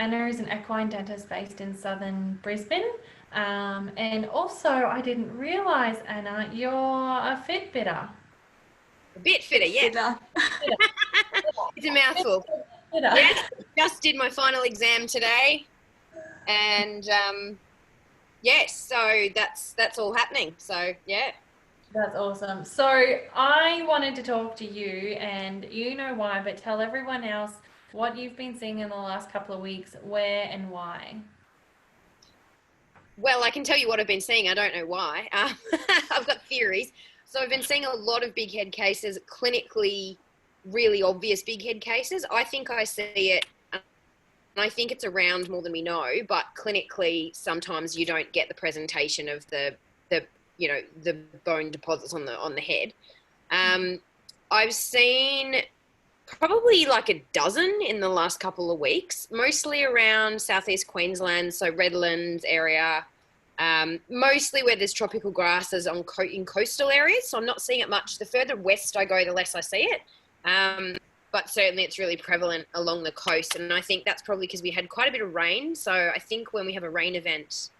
Anna is an equine dentist based in southern Brisbane. And also, I didn't realise, Anna, you're a Fitbitter. A bit fitter, yeah. Fitter. It's a mouthful. Fitter. Yes, just did my final exam today, and yes, so that's all happening. So yeah. That's awesome. So I wanted to talk to you, and you know why, but tell everyone else what you've been seeing in the last couple of weeks, where and why. Well, I can tell you what I've been seeing. I don't know why. I've got theories. So I've been seeing a lot of big head cases, clinically really obvious big head cases. I think I see it, and I think it's around more than we know, but clinically sometimes you don't get the presentation of the the bone deposits on the head. I've seen probably like a dozen in the last couple of weeks, mostly around South East Queensland, so Redlands area, mostly where there's tropical grasses in coastal areas. So I'm not seeing it much. The further west I go, the less I see it. But certainly it's really prevalent along the coast. And I think that's probably because we had quite a bit of rain. So I think when we have a rain event,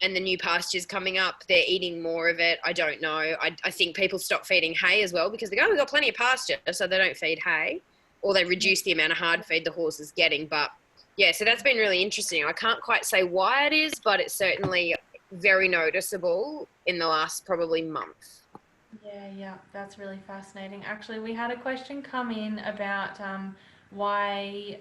and the new pastures coming up, they're eating more of it. I don't know. I think people stop feeding hay as well because they go, oh, we've got plenty of pasture, so they don't feed hay, or they reduce the amount of hard feed the horse is getting. But yeah, so that's been really interesting. I can't quite say why it is, but it's certainly very noticeable in the last probably month. Yeah, that's really fascinating. Actually, we had a question come in about why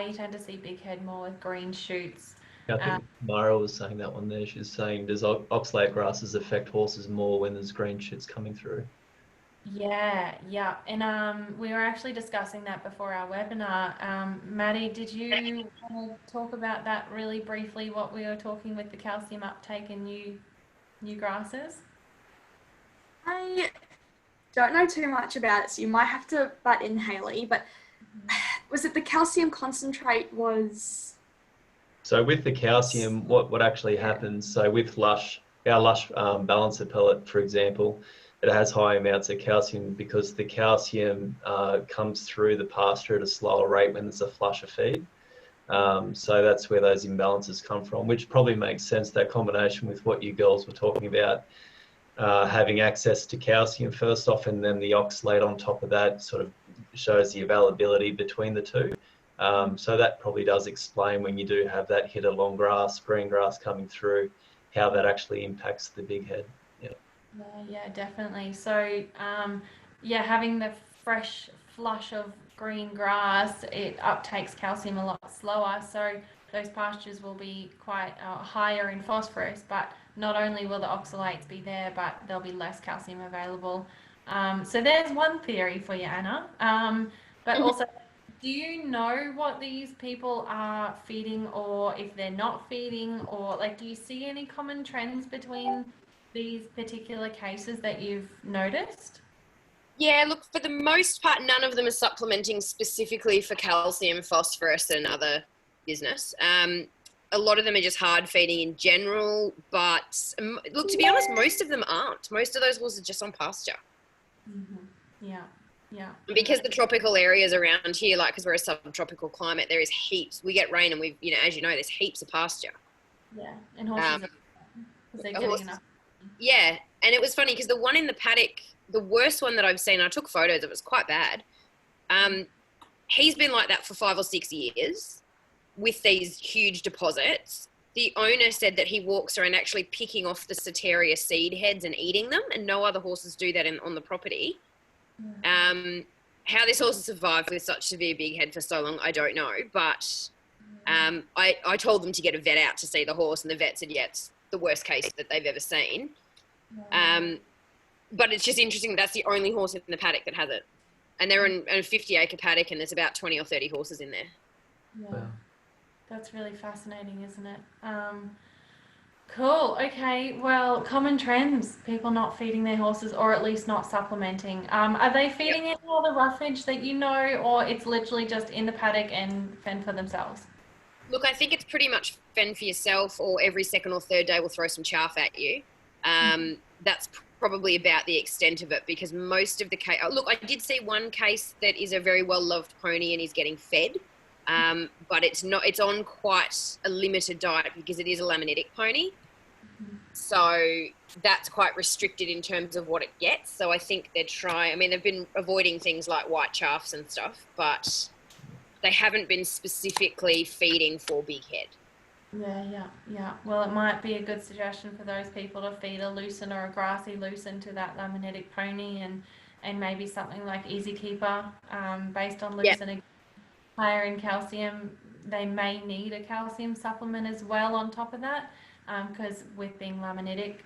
you tend to see big head more with green shoots. I think Mara was saying that one there. She's saying, does oxalate grasses affect horses more when there's green shoots coming through? Yeah. And we were actually discussing that before our webinar. Maddie, did you want to talk about that really briefly, what we were talking with the calcium uptake in new grasses? I don't know too much about it, so you might have to butt in, Hayley, but was it the calcium concentrate was... So with the calcium, what actually happens, so with our lush balancer pellet, for example, it has high amounts of calcium because the calcium comes through the pasture at a slower rate when there's a flush of feed. So that's where those imbalances come from, which probably makes sense, that combination with what you girls were talking about, having access to calcium first off, and then the oxalate on top of that sort of shows the availability between the two. So that probably does explain when you do have that hit of long grass, green grass coming through, how that actually impacts the big head. Yeah, definitely. So, having the fresh flush of green grass, it uptakes calcium a lot slower. So those pastures will be quite higher in phosphorus, but not only will the oxalates be there, but there'll be less calcium available. So there's one theory for you, Anna. But also, do you know what these people are feeding, or if they're not feeding, or like, do you see any common trends between these particular cases that you've noticed? Yeah, look, for the most part, none of them are supplementing specifically for calcium, phosphorus, and other business. A lot of them are just hard feeding in general, but look, to be honest, most of them aren't. Most of those horses are just on pasture. Mm-hmm. Yeah. Because the tropical areas around here, like, because we're a subtropical climate, there is heaps. We get rain, and we've, as you know, there's heaps of pasture. Yeah, and horses because they're getting enough. Yeah, and it was funny because the one in the paddock, the worst one that I've seen, I took photos of it, was quite bad. He's been like that for 5 or 6 years with these huge deposits. The owner said that he walks around actually picking off the Soteria seed heads and eating them, and no other horses do that on the property. How this horse has survived with such severe big head for so long, I don't know. But I told them to get a vet out to see the horse, and the vet said, yeah, it's the worst case that they've ever seen. But it's just interesting that's the only horse in the paddock that has it. And they're in a 50-acre paddock, and there's about 20 or 30 horses in there. Yeah, wow. That's really fascinating, isn't it? Cool. Okay. Well, common trends: people not feeding their horses, or at least not supplementing. Are they feeding any other roughage that you know, or it's literally just in the paddock and fend for themselves? Look, I think it's pretty much fend for yourself, or every second or third day we'll throw some chaff at you. That's probably about the extent of it, because most of the case... Look, I did see one case that is a very well-loved pony and is getting fed. but it's on quite a limited diet because it is a laminitic pony. So that's quite restricted in terms of what it gets. So I think they've been avoiding things like white chaffs and stuff, but they haven't been specifically feeding for Bighead. Yeah. Well, it might be a good suggestion for those people to feed a lucerne or a grassy lucerne to that laminitic pony, and maybe something like Easy Keeper, based on lucerne, higher in calcium. They may need a calcium supplement as well on top of that, because with being laminitic,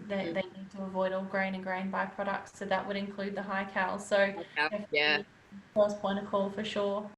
they need to avoid all grain and grain byproducts. So that would include the high cal. So Yeah. first point of call for sure.